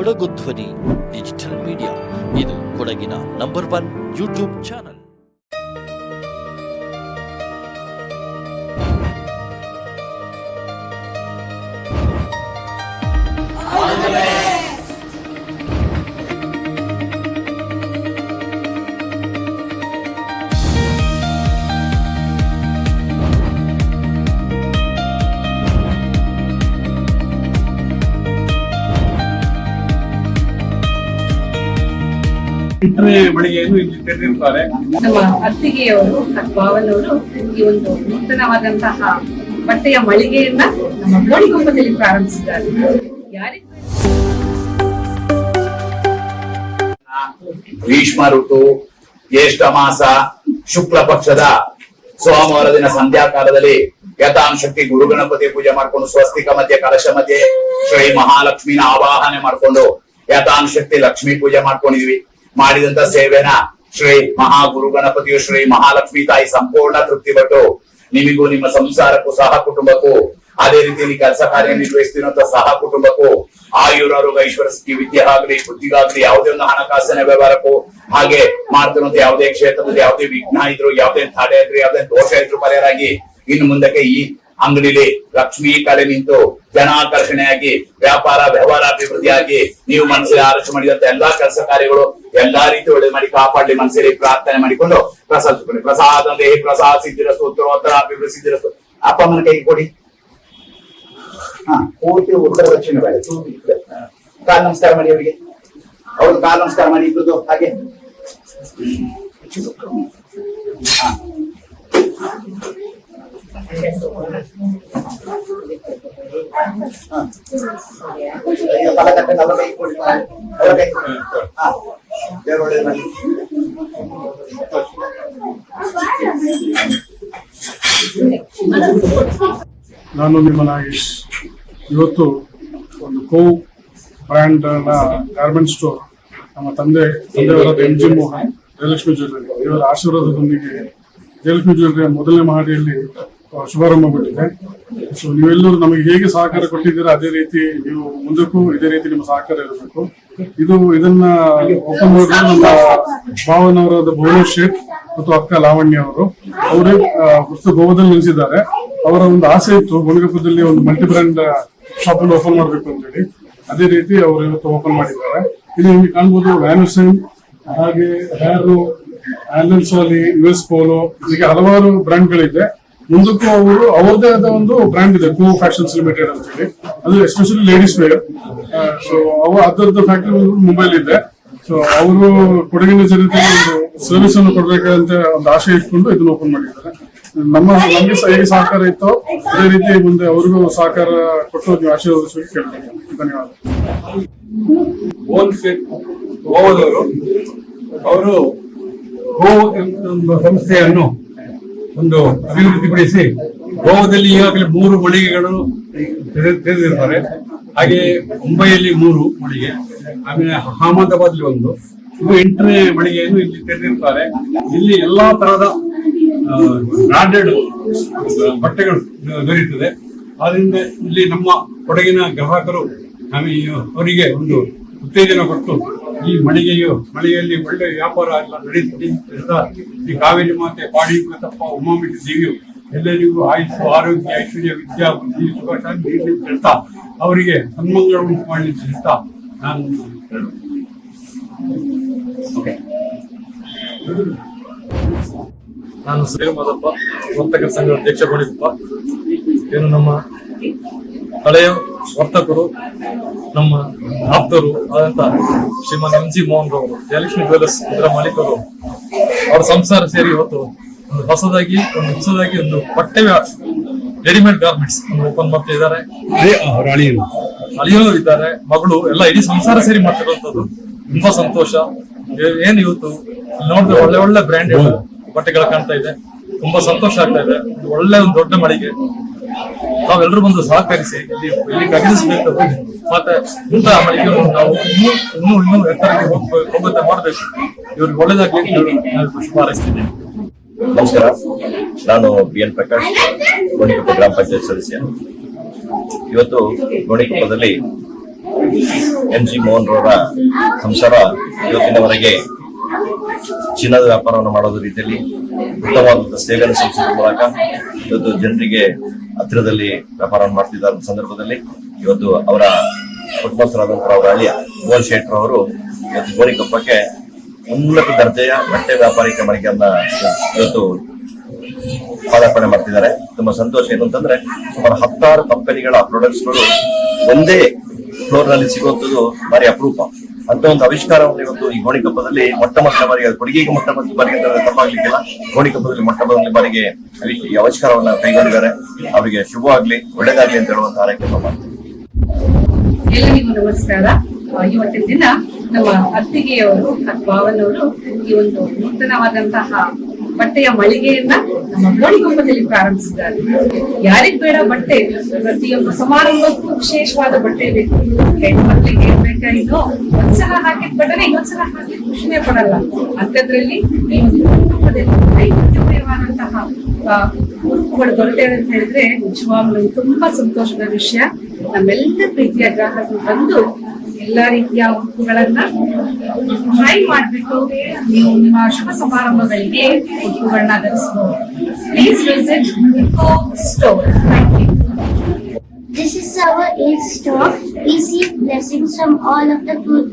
ಕೊಡಗು ಧ್ವನಿ digital media, ಇದು ಕೊಡಗಿನ ನಂಬರ್ 1 ಯೂಟ್ಯೂಬ್ ಚಾನಲ್. ಮಳಿಗೆಯನ್ನು ಇಲ್ಲಿ ತೆರೆದಿರ್ತಾರೆ. ನಮ್ಮ ಅತ್ತಿಗೆಯವರು ಭಾವನವರು ಈ ಒಂದು ನೂತನವಾದಂತಹ ಬಟ್ಟೆಯ ಮಳಿಗೆಯನ್ನ ನಮ್ಮ ಗೋಣಿಕೊಪ್ಪದಲ್ಲಿ ಪ್ರಾರಂಭಿಸಿದ್ದಾರೆ. ಗ್ರೀಷ್ಮ ಋತು, ಜ್ಯೇಷ್ಠ ಮಾಸ, ಶುಕ್ಲ ಪಕ್ಷದ ಸೋಮವಾರ ದಿನ ಸಂಧ್ಯಾಕಾಲದಲ್ಲಿ ಯಥಾಂಶಕ್ತಿ ಗುರುಗಣಪತಿ ಪೂಜೆ ಮಾಡ್ಕೊಂಡು ಸ್ವಸ್ತಿಕ ಮಧ್ಯೆ ಕಲಶ ಮಧ್ಯೆ ಶ್ರೀ ಮಹಾಲಕ್ಷ್ಮಿನ ಆವಾಹನೆ ಮಾಡ್ಕೊಂಡು ಯಥಾಂಶಕ್ತಿ ಲಕ್ಷ್ಮೀ ಪೂಜೆ ಮಾಡ್ಕೊಂಡಿದ್ವಿ. ಮಾಡಿದಂತ ಸೇವೆನ ಶ್ರೀ ಮಹಾಗುರು ಗಣಪತಿಯು ಶ್ರೀ ಮಹಾಲಕ್ಷ್ಮಿ ತಾಯಿ ಸಂಪೂರ್ಣ ತೃಪ್ತಿ ಪಟ್ಟು ನಿಮಗೂ ನಿಮ್ಮ ಸಂಸಾರಕ್ಕೂ ಸಹ ಕುಟುಂಬಕ್ಕೂ ಅದೇ ರೀತಿಯಲ್ಲಿ ಕೆಲಸ ಕಾರ್ಯ ನಿರ್ವಹಿಸ್ತಿರುವಂತ ಸಹ ಕುಟುಂಬಕ್ಕೂ ಆಯುರಾರೋಗ್ಯ ಐಶ್ವರ್ಯ ವಿದ್ಯೆ ಆಗ್ಲಿ ಬುದ್ಧಿಗಾಗ್ಲಿ ಯಾವುದೇ ಒಂದು ಹಣಕಾಸಿನ ವ್ಯವಹಾರಕ್ಕೂ ಹಾಗೆ ಮಾಡ್ತಿರುವಂತ ಯಾವುದೇ ಕ್ಷೇತ್ರದಲ್ಲಿ ಯಾವುದೇ ವಿಘ್ನ ಇದ್ರು, ಯಾವುದೇ ತಡೆ ಇದ್ರು, ಯಾವುದೇ ದೋಷ ಇದ್ರು ಪರಿಹಾರಾಗಿ ಇನ್ನು ಮುಂದಕ್ಕೆ ಈ ಅಂಗಡಿಲಿ ಲಕ್ಷ್ಮೀ ಕಲೆ ನಿಂತು ಜನಾಕರ್ಷಣೆಯಾಗಿ ವ್ಯಾಪಾರ ವ್ಯವಹಾರ ಅಭಿವೃದ್ಧಿಯಾಗಿ ನೀವು ಮನಸ್ಸಲ್ಲಿ ಆಲೋಚನೆ ಮಾಡಿದಂತ ಎಲ್ಲಾ ಕೆಲಸ ಕಾರ್ಯಗಳು ಎಲ್ಲಾ ರೀತಿ ಒಳ್ಳೆ ಮಾಡಿ ಕಾಪಾಡಲಿ ಮನಸ್ಸಲ್ಲಿ ಪ್ರಾರ್ಥನೆ ಮಾಡಿಕೊಂಡು ಪ್ರಸಾದ ಕೊಡಿ. ಪ್ರಸಾದ ದೇಹಿ ಪ್ರಸಾದ ಸಿದ್ಧಿರಸ್ತು ಉತ್ತರೋತ್ತರ ಅಭಿವೃದ್ಧಿ ಸಿದ್ಧಿರಸ್ತು. ಅಪ್ಪ ಅಮ್ಮನ ಕೈಗೆ ಕೊಡಿ. ಪೂರ್ತಿ ಉತ್ತರ ದಕ್ಷಿಣ ಬೇಡ. ಕಾಲ್ ನಮಸ್ಕಾರ ಮಾಡಿ ಅವರಿಗೆ. ಅವ್ರು ಕಾಲ್ ನಮಸ್ಕಾರ ಮಾಡಿ ಇಬ್ಬರದು ಹಾಗೆ. ನಾನು ನಿಮ್ಮ ನಾಗೇಶ್. ಇವತ್ತು ಒಂದು ಕೋ ಬ್ರ್ಯಾಂಡ್ ಗಾರ್ಮೆಂಟ್ ಸ್ಟೋರ್ ನಮ್ಮ ತಂದೆಯವರಾದ MG ಮೋಹನ್ ಜಯಲಕ್ಷ್ಮಿ ಜ್ಯುವೆಲ್ಲರಿ ಇವರ ಆಶೀರ್ವಾದದೊಂದಿಗೆ ಜಯಲಕ್ಷ್ಮಿ ಜ್ಯುವೆಲ್ಲರಿಯ ಮೊದಲನೇ ಮಹಡಿಯಲ್ಲಿ ಶುಭಾರಂಭಗೊಂಡಿದೆ. ಸೊ ನೀವೆಲ್ಲರೂ ನಮಗೆ ಹೇಗೆ ಸಹಕಾರ ಕೊಟ್ಟಿದ್ದೀರಾ ಅದೇ ರೀತಿ ನೀವು ಮುಂದಕ್ಕೂ ಇದೇ ರೀತಿ ನಿಮ್ಮ ಸಹಕಾರ ಇರಬೇಕು. ಇದನ್ನ ಓಪನ್ ಮಾಡಿದ್ರು ನಮ್ಮ ಭಾವನವರಾದ ಭುವನೇಶ್ ಶೇಟ್ ಮತ್ತು ಅಕ್ಕ ಲಾವಣ್ಯ ಅವರು ಗೋವಾದಲ್ಲಿ ನಿಲ್ಲಿಸಿದ್ದಾರೆ. ಅವರ ಒಂದು ಆಸೆ ಇತ್ತು ಗೋಣಿಕೊಪ್ಪದಲ್ಲಿ ಒಂದು ಮಲ್ಟಿ ಬ್ರ್ಯಾಂಡ್ ಶಾಪ್ ಅನ್ನು ಓಪನ್ ಮಾಡಬೇಕು ಅಂತ ಹೇಳಿ. ಅದೇ ರೀತಿ ಅವರು ಇವತ್ತು ಓಪನ್ ಮಾಡಿದ್ದಾರೆ. ಇಲ್ಲಿ ನಿಮ್ಗೆ ಕಾಣ್ಬೋದು ವ್ಯಾನುಸೈನ್, ಹಾಗೆ ಹ್ಯಾರೋ, ಆಲನ್ ಸಾಲಿ, US ಪೋಲೋ, ಹೀಗೆ ಹಲವಾರು ಬ್ರ್ಯಾಂಡ್ಗಳಿದೆ. ಮುಂದಕ್ಕೂ ಅವರು ಅವ್ರದೇ ಆದ ಒಂದು ಬ್ರ್ಯಾಂಡ್ ಇದೆ ಕೋ ಫ್ಯಾಷನ್ಸ್ ಲಿಮಿಟೆಡ್ ಅಂತ ಹೇಳಿ. ಅದು ಎಸ್ಪೆಷಲಿ ಲೇಡೀಸ್ ವೇರ್. ಸೊ ಅದರದ್ದು ಫ್ಯಾಕ್ಟರಿ ಮುಂಬೈಲಿ ಇದೆ. ಸೊ ಅವರು ಕೊಡಗಿನ ಜನತೆಗೆ ಒಂದು ಸರ್ವಿಸ್ ಅನ್ನು ಕೊಡ್ಬೇಕಂತ ಒಂದು ಆಶೆ ಇಟ್ಕೊಂಡು ಇದನ್ನ ಓಪನ್ ಮಾಡಿದ್ದಾರೆ. ನಮಗೆ ಹೇಗೆ ಸಹಕಾರ ಇತ್ತೋ ಅದೇ ರೀತಿ ಮುಂದೆ ಅವ್ರಿಗೂ ಸಹಕಾರ ಕೊಟ್ಟು ನೀವು ಆಶೀರ್ವದಿಸೋಕೆ ಕೇಳ್ತೀನಿ. ಧನ್ಯವಾದ. ಅವರು ಗೋ ಎಂಬ ಸಂಸ್ಥೆಯನ್ನು ಒಂದು ಅಭಿವೃದ್ಧಿಪಡಿಸಿ ಗೋವಾದಲ್ಲಿ ಈಗಾಗಲೇ 3 ಮಳಿಗೆಗಳು ತೆರೆದಿರ್ತಾರೆ. ಹಾಗೆ ಮುಂಬೈಯಲ್ಲಿ 3 ಮಳಿಗೆ, ಆಮೇಲೆ ಅಹಮದಾಬಾದ್ಲಿ 1, ಇದು 8ನೇ ಮಳಿಗೆಯನ್ನು ಇಲ್ಲಿ ತೆರೆದಿರ್ತಾರೆ. ಇಲ್ಲಿ ಎಲ್ಲಾ ತರಹದ ಬ್ರಾಂಡೆಡ್ ಬಟ್ಟೆಗಳು ದೊರೆಯುತ್ತದೆ. ಆದ್ರಿಂದ ಇಲ್ಲಿ ನಮ್ಮ ಕೊಡಗಿನ ಗ್ರಾಹಕರು ಅವರಿಗೆ ಒಂದು ಉತ್ತೇಜನ ಕೊಟ್ಟು ಈ ಮಳಿಗೆಯಲ್ಲಿ ಒಳ್ಳೆ ವ್ಯಾಪಾರ ಎಲ್ಲ ನಡೆಯುತ್ತಾ ಈ ಕಾವೇರಿ ಮಾತೆ, ಪಾಡಿ ತಪ್ಪ, ಉಮಾಮಿಟಿ ದೇವಿಯು ಎಲ್ಲರಿಗೂ ಆಯುಷು, ಆರೋಗ್ಯ, ಐಶ್ವರ್ಯ, ವಿದ್ಯಾ, ಬುದ್ಧಿ, ಸುಖ, ಶಾಂತಿ ನೀಡಲಿಕ್ಕೆ ಹೇಳ್ತಾ ಅವರಿಗೆ ಸನ್ಮಂಗಳ ಉಂಟು ಮಾಡಲಿಕ್ಕೆ ಹೇಳ್ತಾ ನಾನು ಶ್ರೀ ಮಾದಪ್ಪ, ವರ್ತಕರ ಸಂಘದ ಅಧ್ಯಕ್ಷ ಗೋಣಿಕೊಪ್ಪ. ಏನು ನಮ್ಮ ಹಳೆಯ ವರ್ತಕರು, ನಮ್ಮ ಆಪ್ತರು ಆದಂತ ಶ್ರೀಮಾನ್ MG ಮೋಹನ್ ರವರು, ಜಯಲಕ್ಷ್ಮಿ ಜ್ಯುವೆಲ್ಲರ್ಸ್ ಇದರ ಮಾಲೀಕರು, ಅವರ ಸಂಸಾರ ಸೇರಿ ಇವತ್ತು ಒಂದು ಹೊಸದಾಗಿ ಒಂದು ಬಟ್ಟೆ ರೆಡಿಮೇಡ್ ಗಾರ್ಮೆಂಟ್ಸ್ ಓಪನ್ ಮಾಡ್ತಾ ಇದ್ದಾರೆ. ಅಳಿಯರು ಇದ್ದಾರೆ, ಮಗಳು ಎಲ್ಲ ಇಡೀ ಸಂಸಾರ ಸೇರಿ ಮಾಡ್ತಿರುವಂತದ್ದು ತುಂಬಾ ಸಂತೋಷ. ಏನ್ ಇವತ್ತು ನೋಡಿದ್ರೆ ಒಳ್ಳೆ ಬ್ರ್ಯಾಂಡ್ ಬಟ್ಟೆಗಳು ಕಾಣ್ತಾ ಇದೆ. ತುಂಬಾ ಸಂತೋಷ ಆಗ್ತಾ ಇದೆ. ಒಳ್ಳೆ ಒಂದು ದೊಡ್ಡ ಮಳಿಗೆ. ನಾವೆಲ್ಲರೂ ಬಂದು ಸಹಕರಿಸಿ ಇಲ್ಲಿ ಖರೀದಿಸಬೇಕು. ಮತ್ತೆ ಇಂತಹ ಮಳಿಗೆ ನಾವು ಇನ್ನೂ ಎತ್ತರಕ್ಕೆ ಹೋಗುತ್ತೆ ಮಾಡಬೇಕು. ಇವ್ರಿಗೆ ಒಳ್ಳೇದಾಗ್ಲಿ ಶುಭ ಹಾರೈಸ್ತೀನಿ. ನಮಸ್ಕಾರ, ನಾನು BN ಪ್ರಕಾಶ್, ಗೋಣಿಕೊಪ್ಪ ಗ್ರಾಮ ಪಂಚಾಯತ್ ಸದಸ್ಯ. ಇವತ್ತು ಗೋಣಿಕೊಪ್ಪದಲ್ಲಿ NG ಮೋಹನ್ ರವರ ಸಂಸಾರ ಇವತ್ತಿನವರೆಗೆ ಚಿನ್ನದ ವ್ಯಾಪಾರವನ್ನು ಮಾಡೋದ್ರ ರೀತಿಯಲ್ಲಿ ಉತ್ತಮವಾದ ಸೇವೆಯನ್ನು ಸಲ್ಲಿಸುವ ಮೂಲಕ ಇವತ್ತು ಜನರಿಗೆ ಹತ್ತಿರದಲ್ಲಿ ವ್ಯಾಪಾರವನ್ನು ಮಾಡ್ತಿದ್ದ ಸಂದರ್ಭದಲ್ಲಿ ಇವತ್ತು ಅವರ ಕುಟುಂಬಸ್ಥರಾದಂತಹ ಅವರ ಅಳಿಯ ಮೋಹನ್ ಶೆಟ್ಟರ್ ಅವರು ಇವತ್ತು ಗೋಣಿಕೊಪ್ಪಕ್ಕೆ ಉನ್ನತ ದರ್ಜೆಯ ಬಟ್ಟೆ ವ್ಯಾಪಾರಿಕ ಮಳಿಗೆಯನ್ನ ಇವತ್ತು ಪಾದಾರ್ಪಣೆ ಮಾಡ್ತಿದ್ದಾರೆ. ತುಂಬಾ ಸಂತೋಷ ಏನು ಅಂತಂದ್ರೆ ಸುಮಾರು 10 ಕಂಪನಿಗಳ ಪ್ರಾಡಕ್ಟ್ಸ್ ಗಳು ಒಂದೇ ಫ್ಲೋರ್ ನಲ್ಲಿ ಸಿಗುವಂತದ್ದು ಭಾರಿ ಅಪರೂಪ. ಅಂತ ಒಂದು ಆವಿಷ್ಕಾರವನ್ನು ಇವತ್ತು ಈ ಗೋಣಿಕೊಪ್ಪದಲ್ಲಿ ಮೊಟ್ಟ ಮೊದಲ ಬಾರಿಗೆ, ಕೊಡುಗೆಗೆ ಮೊಟ್ಟ ಮೊದಲ ಬಾರಿಗೆ ಅಂತ ತಪ್ಪಾಗ್ಲಿಕ್ಕಿಲ್ಲ, ಗೋಣಿಕೊಪ್ಪದಲ್ಲಿ ಮೊಟ್ಟ ಮೊದಲ ಬಾರಿಗೆ ಈ ಆವಿಷ್ಕಾರವನ್ನ ಕೈಗೊಂಡಿದ್ದಾರೆ. ಅವರಿಗೆ ಶುಭವಾಗ್ಲಿ, ಒಳ್ಳೇದಾಗ್ಲಿ ಅಂತ ಹೇಳುವಂತ ಹಾರೈಕೆ ಮಾಡ್ತೀನಿ. ಎಲ್ಲರಿಗೂ ನಮಸ್ಕಾರ. ಇವತ್ತಿನ ದಿನ ನಮ್ಮ ಅತ್ತಿಗೆಯವರು ಭಾವನವರು ಈ ಒಂದು ನೂತನವಾದಂತಹ ಬಟ್ಟೆಯ ಮಳಿಗೆಯನ್ನ ನಮ್ಮ ಗೋಣಿಕೊಪ್ಪದಲ್ಲಿ ಪ್ರಾರಂಭಿಸಿದ್ದಾರೆ. ಯಾರಿಗ್ ಬೇಡ ಬಟ್ಟೆ? ಪ್ರತಿಯೊಂದು ಸಮಾರಂಭಕ್ಕೂ ವಿಶೇಷವಾದ ಬಟ್ಟೆ ಬೇಕು. ಹೆಣ್ಮಕ್ಳಿಗೆ ಬೇಕಾಗಿದ್ದು ಒಂದ್ಸಲ ಹಾಕಿದ ಬಟ್ಟೆನೆ ಇನ್ನೊಂದ್ಸಲ ಹಾಕಿ ಖುಷಿನೇ ಪಡಲ್ಲ. ಅಂಥದ್ರಲ್ಲಿ ಈ ಒಂದು ಗೋಣಿಕೊಪ್ಪದಲ್ಲಿ ವೈವಿಧ್ಯಮಯವಾದಂತಹ ಉಡುಪುಗಳು ದೊರೆತೇವೆ ಅಂತ ಹೇಳಿದ್ರೆ ನಿಜವಾಗ್ಲೂ ತುಂಬಾ ಸಂತೋಷದ ವಿಷಯ. ನಮ್ಮೆಲ್ಲ ಪ್ರೀತಿಯ ಗ್ರಾಹಕರು ಬಂದು ಎಲ್ಲಾ ರೀತಿಯ ಉಡುಪುಗಳನ್ನ ಟ್ರೈ ಮಾಡ್ಬಿಟ್ಟು ನೀವು ನಿಮ್ಮ ಶುಭ ಸಮಾರಂಭಗಳಿಗೆ ಉಡುಪುಗಳನ್ನ ಧರಿಸಬಹುದು. Please visit Eco Store. Thank you. This is our 8th store. We seek blessings from all of the good.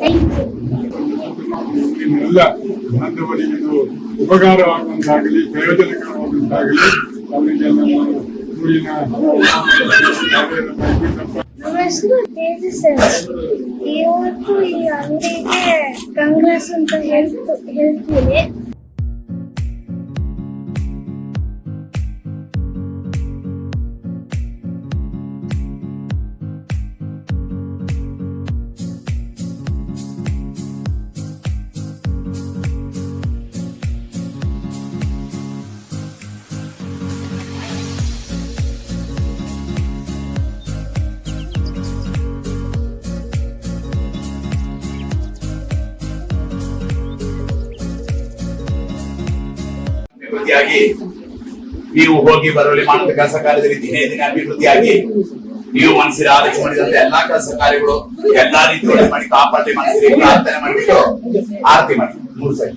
Thank you. ಇನ್ನೆಲ್ಲ ಬಾಂಧವರಿಗೆ ಇದು ಉಪಕಾರವಾಗುವಂತಾಗಲಿ, ಪ್ರಯೋಜನಕರವಾಗುವಂತಾಗಲಿ ಅವರಿಗೆ ನಮ್ಮ ಊರಿನ ನಮಸ್ತೆ ಸರ್. ಇವತ್ತು ಈ ಅಂಗಡಿಗೆ ಕಾಂಗ್ರೆಸ್ ಅಂತ ಹೇಳ್ತೀನಿ. ಅಭಿವೃದ್ಧಿಯಾಗಿ ನೀವು ಹೋಗಿ ಬರುವಲ್ಲಿ ಮಾಡುವ ಕೆಲಸ ಕಾರ್ಯದಲ್ಲಿ ದಿನೇ ದಿನೇ ಅಭಿವೃದ್ಧಿಯಾಗಿ ನೀವು ಮನಸ್ಸಿನ ಆಲೋಚನೆ ಮಾಡಿದಂತೆ ಎಲ್ಲಾ ಕೆಲಸ ಕಾರ್ಯಗಳು ಎಲ್ಲಾ ರೀತಿಯಲ್ಲಿ ಮಾಡಿ ಕಾಪಾಡಿ ಮನಸ್ಸಿಗೆ ಪ್ರಾರ್ಥನೆ ಮಾಡಿಬಿಟ್ಟು ಆರತಿ ಮಾಡಿ 3 ಸರಿ.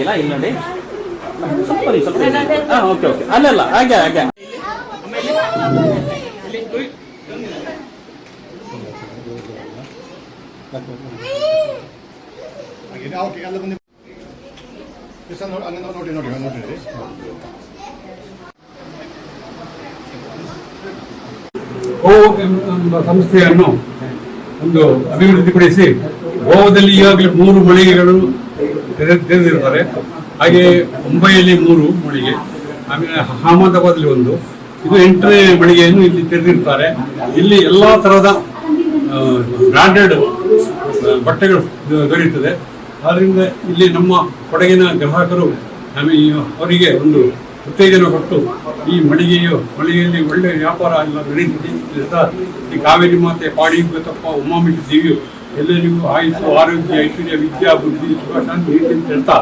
ಇಲ್ಲ ಇಲ್ಲ ನೋಡಿ ಸ್ವಲ್ಪ ಓಕೆ ಓಕೆ ಅಲ್ಲ ಹಾಗೆ ಹಾಗೆ ಎಂಬ ಸಂಸ್ಥೆಯನ್ನು ಒಂದು ಅಭಿವೃದ್ಧಿಪಡಿಸಿ ಗೋವಾದಲ್ಲಿ ಈಗಾಗಲೇ 3 ಮಳಿಗೆಗಳು ತೆರೆದಿರ್ತಾರೆ. ಹಾಗೆ ಮುಂಬೈಯಲ್ಲಿ 3 ಮಳಿಗೆ, ಆಮೇಲೆ ಅಹಮದಾಬಾದಲ್ಲಿ 1, ಇದು 8ನೇ ಮಳಿಗೆಯನ್ನು ಇಲ್ಲಿ ತೆರೆದಿರ್ತಾರೆ. ಇಲ್ಲಿ ಎಲ್ಲಾ ತರಹದ ಬ್ರಾಂಡೆಡ್ ಬಟ್ಟೆಗಳು ದೊರೆಯುತ್ತದೆ. ಆದ್ರಿಂದ ಇಲ್ಲಿ ನಮ್ಮ ಕೊಡಗಿನ ಗ್ರಾಹಕರು ಅವರಿಗೆ ಒಂದು ಉತ್ತೇಜನ ಕೊಟ್ಟು ಈ ಮಳಿಗೆಯಲ್ಲಿ ಒಳ್ಳೆ ವ್ಯಾಪಾರ ಎಲ್ಲ ನಡೀತಿದೆ. ಈ ಕಾವೇರಿ ಮಾತೆ, ಪಾಡಿ ತಪ್ಪ, ಉಮಾಮಿಟಿ ದೇವಿಯು ಎಲ್ಲರಿಗೂ ಆಯುಷು, ಆರೋಗ್ಯ, ಐಶ್ವರ್ಯ, ವಿದ್ಯಾ, ಬುದ್ಧಿ, ಸುಖ, ಶಾಂತಿ ಅಂತ ಹೇಳ್ತಾ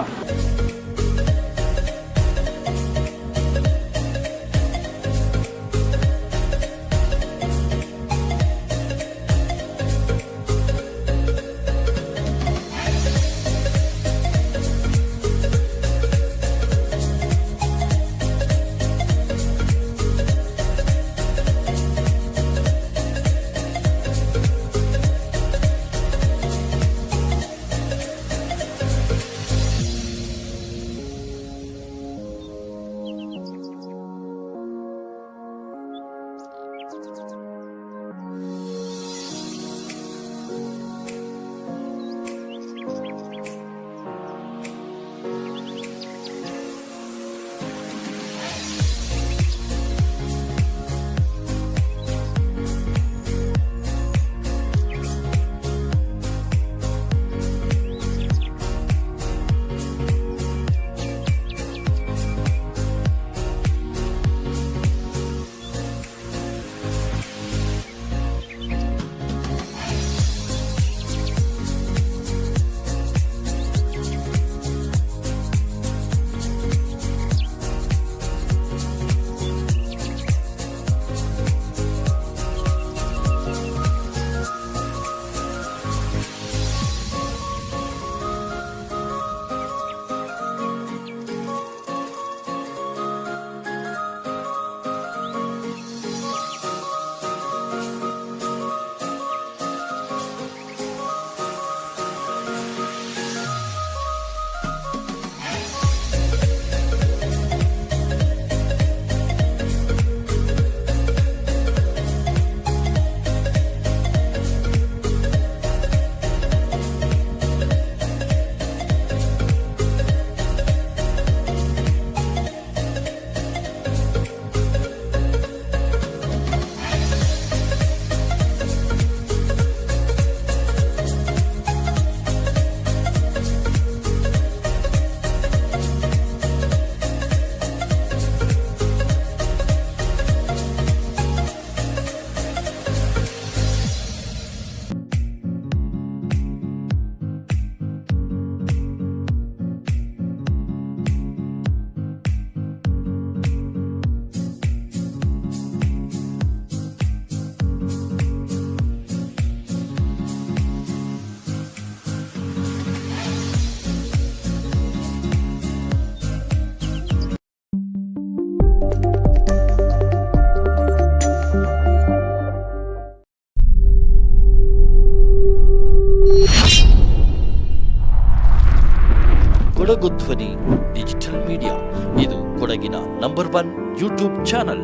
ಕೊಡಗು ಧ್ವನಿ ಡಿಜಿಟಲ್ ಮೀಡಿಯಾ. ಇದು ಕೊಡಗಿನ ನಂಬರ್ 1 ಯೂಟ್ಯೂಬ್ ಚಾನಲ್.